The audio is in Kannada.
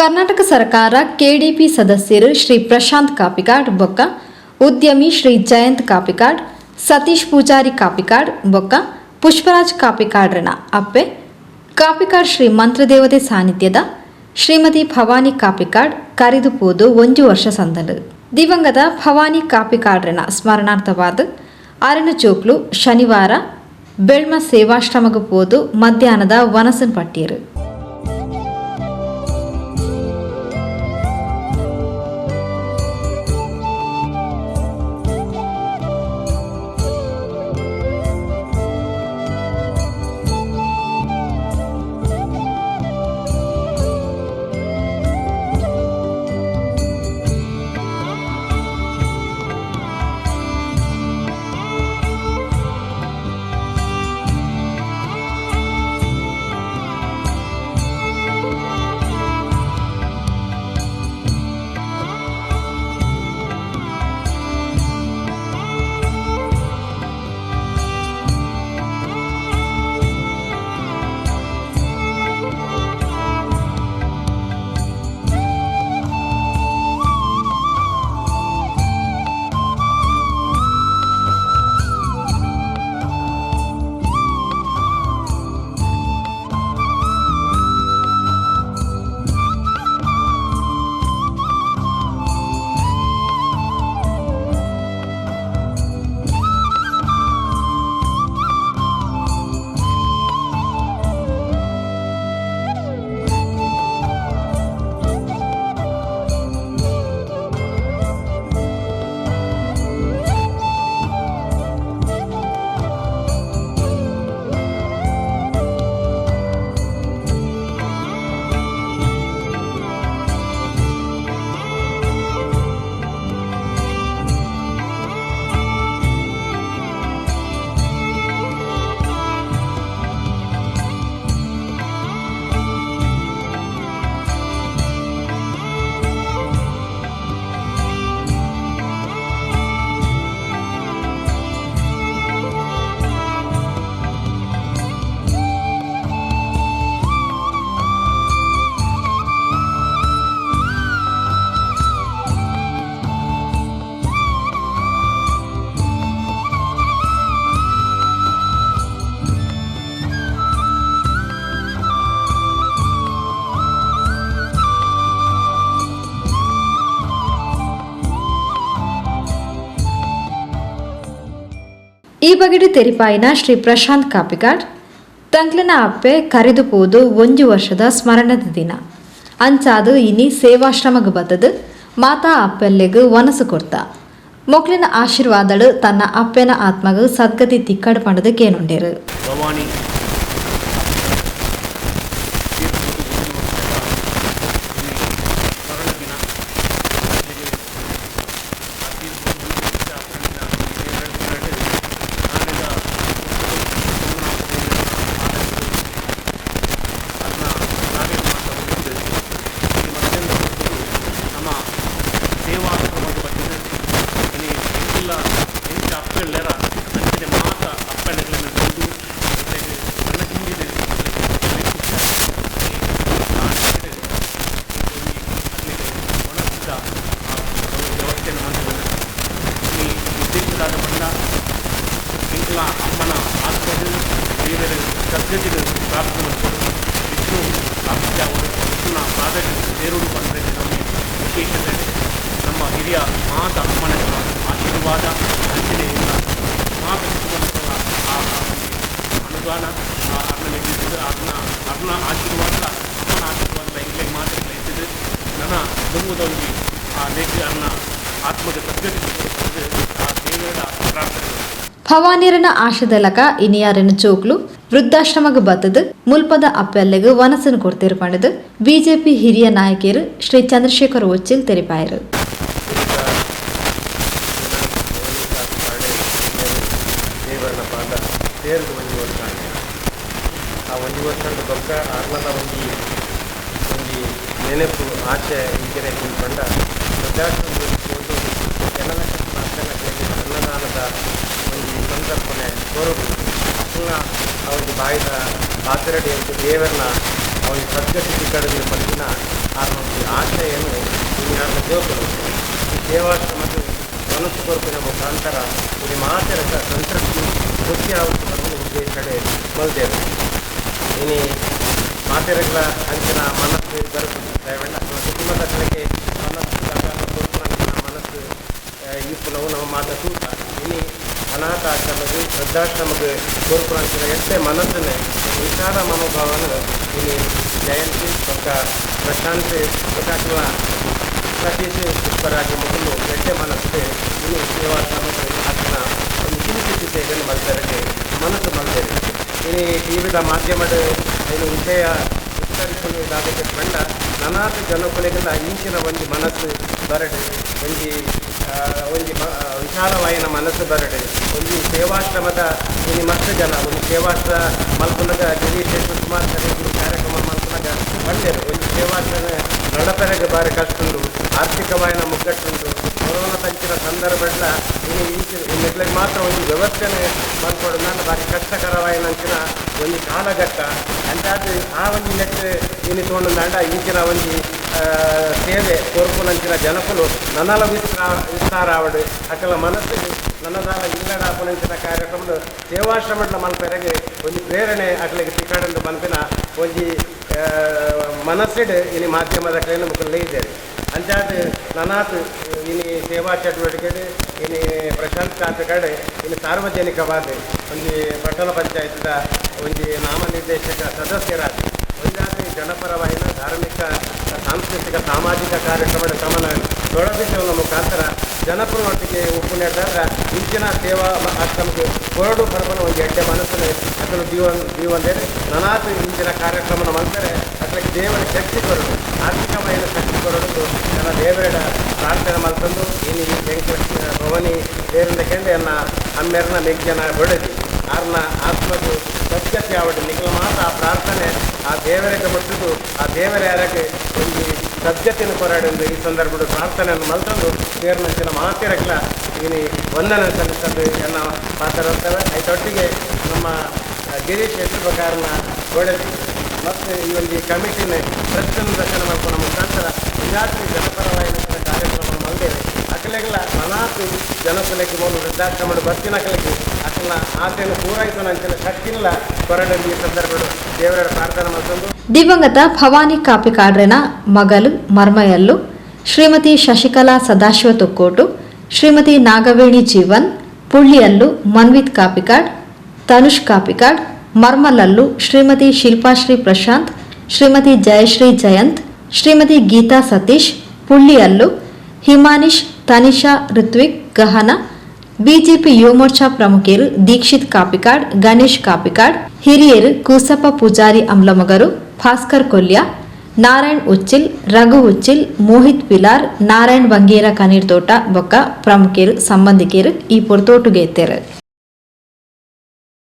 ಕರ್ನಾಟಕ ಸರ್ಕಾರ ಕೆಡಿಪಿ ಸದಸ್ಯರು ಶ್ರೀ ಪ್ರಶಾಂತ್ ಕಾಪಿಕಾಡ್ ಬೊಕ್ಕ ಉದ್ಯಮಿ ಶ್ರೀ ಜಯಂತ್ ಕಾಪಿಕಾಡ್ ಸತೀಶ್ ಪೂಜಾರಿ ಕಾಪಿಕಾಡ್ ಬೊಕ್ಕ ಪುಷ್ಪರಾಜ್ ಕಾಪಿಕಾಡ್ರನ ಅಪ್ಪೆ ಕಾಪಿಕಾಡ್ ಶ್ರೀ ಮಂತ್ರದೇವತೆ ಸಾನ್ನಿಧ್ಯದ ಶ್ರೀಮತಿ ಭವಾನಿ ಕಾಪಿಕಾಡ್ ಕರೆದು ಪೋದು 1 ವರ್ಷ ಸಂದಲು ದಿವಂಗತ ಭವಾನಿ ಕಾಪಿಕಾಡ್ರನ ಸ್ಮರಣಾರ್ಥವಾದ ಅರಣ ಚೋಕ್ಲು ಶನಿವಾರ ಬೆಳ್ಮ ಸೇವಾಶ್ರಮಗ ಪೋದು ಮಧ್ಯಾಹ್ನದ ವನಸನ್ ಪಟ್ಟಿಯರು. ಈ ಬಗೆಡು ತೆರಿಪಾಯಿನ ಶ್ರೀ ಪ್ರಶಾಂತ್ ಕಾಪಿಕಾಡ್ ತಂಕ್ಲನ ಅಪ್ಪೆ ಕರೆದು ಪೋದು 1 ವರ್ಷದ ಸ್ಮರಣದ ದಿನ ಅಂಚಾದು ಇನಿ ಸೇವಾಶ್ರಮಗ ಬತ್ತದು ಮಾತಾ ಅಪ್ಪೆಲ್ಲೆಗ್ ವನಸು ಕೊಡ್ತ ಮೊಕ್ಲಿನ ಆಶೀರ್ವಾದಳು ತನ್ನ ಅಪ್ಪೆನ ಆತ್ಮಗ ಸದ್ಗತಿ ತಿಕ್ಕಡ್ ಪಂಡದು ಕೇನುಂಡೇರು. ಅಮ್ಮನ ಆತ್ಮಗಳು ದೇವರ ಸದ್ಗತಿಗೆ ಪ್ರಾರ್ಥನೆ ವಿಷ್ಣು ಪ್ರಾಪ್ತಿ ಅವರು ವಿಷ್ಣುನ ಪಾದಕ್ಕೆ ಸೇರುವುದು ಬಂದರೆ ನಮಗೆ ವಿಶೇಷತೆ ನಮ್ಮ ಹಿರಿಯ ಮಾತ ಅಮ್ಮನ ಆಶೀರ್ವಾದ ಹಂಚಿನೆಯಿಂದ ಮಾತೃತ್ವದ ಆ ಅನುದಾನ ಅರ್ನ ಆಶೀರ್ವಾದ ಅಮ್ಮನ ಆಶೀರ್ವಾದ ಇಂಗ್ಲೇ ಮಾತ್ರ ಇದ್ದಿದ್ದು ನನ್ನ ದುಂಗುದೊಂದಿ ಆ ನೇಚ ಅನ್ನ ಆತ್ಮದ ಸದ್ಗತಿ ಆ ದೇವರ ಪ್ರಾರ್ಥನೆ ಭವಾನಿರನ ಆಶದಲಕ ಇನಿಯಾರನ ಚೋಕ್ಲು ವೃದ್ಧಾಶ್ರಮಗ ಬತ್ತದು ಮುಲ್ಪದ ಅಪ್ಪೆಲ್ಲೆಗ್ ವನಸನ್ ಕೊಡ್ತಿರು ಪಂಡದು ಬಿಜೆಪಿ ಹಿರಿಯ ನಾಯಕಿಯರು ಶ್ರೀ ಚಂದ್ರಶೇಖರ್ ಒಚ್ಚಿಲ್ ತೆರಿಪಾಯರು. ನೆನಪು ಆಸೆ ಹೀಗೆ ಪಂಡ ವೃದ್ಧಾಶ್ರಮ ಅನ್ನದಾನದ ಒಂದು ಸಂದರ್ಭನೆ ತೋರುದು ಅಪ್ಪನ ಅವ್ರಿಗೆ ಬಾಯಿದ ಪಾತ್ರಡಿ ಅಂತ ದೇವರನ್ನ ಅವನಿಗೆ ಸದ್ಗತಿ ಕಡಿಮೆ ಪಡಿನ ಆತ್ಮಕ್ಕೆ ಆಶಯನ್ನು ಯಾರನ್ನ ದೇವಗಳು ಈ ಸೇವಾಶ್ರಮದ ಮನಸ್ಸು ಕೊರಪಿನ ಮುಖಾಂತರ ಇಲ್ಲಿ ಮಾತ್ರ ಸಂತೃಪ್ತಿ ತೃಪ್ತಿ ಆವೃತ್ತಿ ಉದ್ದೇಶಡೆ ಮಲ್ದೇವೆ ಇನಿ ಮಾತೆರೆಗಳ ಅಂಚಿನ ಮನಸ್ಸು ಬರುತ್ತದೆ ದಯವೆಲ್ಲ ಕುಟುಂಬದ ಕಡೆಗೆ ಮನಸ್ಸು ಮನಸ್ಸು ಈ ಪುಲವು ನಮ್ಮ ಮಾತ ತೂತ ಇನಿ ಅನಾಥಾಶ್ರಮದ ವೃದ್ಧಾಶ್ರಮದ ಕೋರ್ಪುರಾಂಚಿನ ಎಷ್ಟೇ ಮನಸ್ಸನ್ನೇ ವಿಚಾರ ಮನೋಭಾವನ ಇನಿ ಜಯಂತಿ ಒಕ್ಕ ಪ್ರಶಾಂತ್ ಒಕ್ಕಾಕಲ ಸತೀಶ್ ಪುಷ್ಪರಾಜ್ ಮೊದಲು ಎಷ್ಟೇ ಮನಸ್ಸು ಇನಿ ಸೇವಾಶ್ರಮದ ಆತನ ಒಂದು ಚಿಂತಿಸಿ ಸೇವೆಯನ್ನು ಮಲ್ದರಿಗೆ ಮನಸ್ಸು ಮಲ್ದೇವೆ ಇನಿ ಟಿವಿದ ಮಾಧ್ಯಮದ ಏನು ವಿಷಯ ವಿಸ್ತರಿಸಲು ಇದಾಗಕ್ಕೆ ಕಂಡ ನಾನಾಥ ಜನಪುಲೆಗೆಲ್ಲ ಇಂಚಿನ ಒಂದು ಮನಸ್ಸು ಬರಡು ಒಂದು ವಿಶಾಲವಾಯಿನ ಮನಸ್ಸು ಬರಡು ಒಂದು ಸೇವಾಶ್ರಮದ ಇನ್ನು ಮಸ್ತ್ ಜನ ಒಂದು ಸೇವಾಶ್ರ ಮಲ್ಪುನಗ ಗಿರೀಶ್ ಸುಮಾರು ಸರಿ ಕಾರ್ಯಕ್ರಮ ಮಲ್ಪುನಗ ಒಳ್ಳೆಯದು ಒಂದು ಸೇವಾಶ್ರಮ ನಡಪೆರಗೆ ಬಾರಿ ಕಷ್ಟ ಉಂಟು ಆರ್ಥಿಕವಾಯಿನ ಮುಗ್ಗಟ್ಟುಂಟು ಕೊರೋನಾ ತಂಚಿನ ಸಂದರ್ಭದ ಇನ್ನು ಇನ್ನೆಗ್ಲಿಗೆ ಮಾತ್ರ ಒಂದು ವ್ಯವಸ್ಥೆನೇ ಮಾಡ್ಕೊಡೋದು ನಾನು ಬಾರಿ ಕಷ್ಟಕರವಾಯಿನಂಚಿನ ಒಂದು ಕಾಲಘಟ್ಟ ಅಂತಾದ್ರೆ ಆ ಒಂದು ಲೆಕ್ಕ ಇನ್ನು ತೊಗೊಂಡು ಈಚಿನ ಒಂದು ಸೇವೆ ಕೋರ್ಪುನಂಚಿನ ಜನಪಲು ನನ್ನಲ ವಿಸ್ತಾರ ಆವಡು ಅಕಲ ಮನಸ್ಸಿಗೆ ನನ್ನದಾಲ ಇಲ್ಲಡ ಅಪನಂಚಿನ ಕಾರ್ಯಕ್ರಮದ ಸೇವಾಶ್ರಮದ ಮಲ್ಪೆರೆಗೆ ಒಂದು ಪ್ರೇರಣೆ ಅಕಲಿಗೆ ತಿಕ್ಕಾಡಂದು ಮಲ್ಪಿನ ಒಂದು ಮನಸ್ಸಿಡು ಇನ್ನು ಮಾಧ್ಯಮದ ಕೈಯಲ್ಲಿ ಮುಖಲ್ಲೇ ಇದ್ದೇವೆ ಅಂಚಾದ ನನಾತ್ ಇನ್ನು ಸೇವಾ ಚಟುವಟಿಕೆ ಇನ್ನು ಪ್ರಶಾಂತ್ ಕಾಪಿಕಾಡ್ ಇನ್ನು ಸಾರ್ವಜನಿಕವಾದ ಒಂದು ಪಟ್ಟಣ ಪಂಚಾಯತ್ದ ಒಂದು ನಾಮನಿರ್ದೇಶಕ ಸದಸ್ಯರಾದ ಒಂದಾದ ಜನಪರವಾಹಿನ ಧಾರ್ಮಿಕ ಸಾಂಸ್ಕೃತಿಕ ಸಾಮಾಜಿಕ ಕಾರ್ಯಕ್ರಮದ ಗಮನ ತೊಡಗಿಸುವ ಮುಖಾಂತರ ಜನಪರೊಟ್ಟಿಗೆ ಒಪ್ಪು ನೀಡಿದಾಗ ಇಂಚಿನ ಸೇವಾ ಆಶ್ರಮಕ್ಕೆ ಹೊರಡು ಬರಬನ ಒಂದು ಎಡ್ಡೆ ಮನಸ್ಸನ್ನು ಅದನ್ನು ಜೀವನದಲ್ಲಿ ನನಾತ್ ಇಂಚಿನ ಕಾರ್ಯಕ್ರಮದ ಮಂದರೆ ಅದಕ್ಕೆ ದೇವರ ಶಕ್ತಿ ಕೊಡೋದು ಆರ್ಥಿಕమైన ಶಕ್ತಿ ಕೊಡೋದು ನನ್ನ ದೇವರ ಪ್ರಾರ್ಥನೆ ಮಾಡ್ಕೊಂಡು ಇನ್ನು ವೆಂಕಟ ಭವನಿ ದೇವರಿಂದಕೆಂದು ಎನ್ನ ಅಮ್ಮೆರನ ಮೆಗ್ಜನ ಹೊಡೆದು ಆರ್ನ ಆತ್ಮದು ಸತ್ಯತೆ ಆವಡು ನಿಖಲ ಮಾತ್ರ ಆ ಪ್ರಾರ್ಥನೆ ಆ ದೇವರಿಗೆ ಮುಟ್ಟಿದ್ದು ಆ ದೇವರ ಯಾರಿಗೆ ಒಂದು ಸದ್ಯತೆಯನ್ನು ಕೊರಾಡೆಂದು ಈ ಸಂದರ್ಭದ ಪ್ರಾರ್ಥನೆಯನ್ನು ಮಲ್ತಂದು ದೇವರನಂಚಿನ ಮಾತಿರಕ್ಲ ಇನ್ನು ವಂದನೆ ಸಲ್ಲಿಸಲು ಎನ್ನ ಮಾತಾಡ್ತೇವೆ ಅದರೊಟ್ಟಿಗೆ ನಮ್ಮ ಗಿರೀಶ್ ಹೆಸರುಕಾರನ ಹೊಡೆದು ಮತ್ತು ಈ ಒಂದು ಕಮಿಟಿನ ಪ್ರಶ್ನೆ ದರ್ಶನ ಮಾಡ್ಕೊಂಡು ಮುಖಾಂತರ ವಿದ್ಯಾರ್ಥಿ ಜನಪರವಾದ ಕಾರ್ಯಕ್ರಮ ಮಲ್ದೇವೆ ಅಕಲೆಗಳ ಅನಾಥ ಜನಪಲೆಗೆ ಒಂದು ವೃದ್ಧಾಶ್ರಮದ ಬರ್ತಿನ ಅಕಲೆಗೆ ಅಕಲ ಆಸೆಯನ್ನು ಪೂರೈಸೋನಂಚಿನ ಶಕ್ತಿಲ್ಲ ಕೊರಡಲ್ಲಿ ಈ ಸಂದರ್ಭಗಳು ದೇವರ ಪ್ರಾರ್ಥನೆ ಮಾಡ್ಕೊಂಡು ದಿವಂಗತ ಭವಾನಿ ಕಾಪಿಕಾಡ್ರೆನ ಮಗಲು ಮರ್ಮಯಲ್ಲು ಶ್ರೀಮತಿ ಶಶಿಕಲಾ ಸದಾಶಿವ ತೊಕ್ಕೋಟು ಶ್ರೀಮತಿ ನಾಗವೇಣಿ ಜೀವನ್ ಪುಳ್ಳಿಯಲ್ಲು ಮನ್ವಿತ್ ಕಾಪಿಕಾಡ್ ತನುಷ್ ಕಾಪಿಕಾಡ್ ಮರ್ಮಲಲ್ಲು ಶ್ರೀಮತಿ ಶಿಲ್ಪಾಶ್ರೀ ಪ್ರಶಾಂತ್ ಶ್ರೀಮತಿ ಜಯಶ್ರೀ ಜಯಂತ್ ಶ್ರೀಮತಿ ಗೀತಾ ಸತೀಶ್ ಪುಳ್ಳಿಯಲ್ಲು ಹಿಮಾನಿಶ್ ತನಿಷಾ ಋತ್ವಿಕ್ ಗಹನ ಬಿಜೆಪಿ ಯುವ ಮೋರ್ಚಾ ಪ್ರಮುಖರು ದೀಕ್ಷಿತ್ ಕಾಪಿಕಾಡ್ ಗಣೇಶ್ ಕಾಪಿಕಾಡ್ ಹಿರಿಯರು ಕೂಸಪ್ಪ ಪೂಜಾರಿ ಅಮ್ಲಮಗರು ಭಾಸ್ಕರ್ ಕೊಲ್ಯ ನಾರಾಯಣ್ ಉಚ್ಚಿಲ್ ರಘು ಉಚ್ಚಿಲ್ ಮೋಹಿತ್ ಪಿಲಾರ್ ನಾರಾಯಣ್ ಬಂಗೇರ ಕನೀರ್ ತೋಟ ಬೊಕ್ಕ ಪ್ರಮುಖರು ಸಂಬಂಧಿಕರು ಈ ಪೊರ್ತೋಟುಗೆ ಎತ್ತೇರು.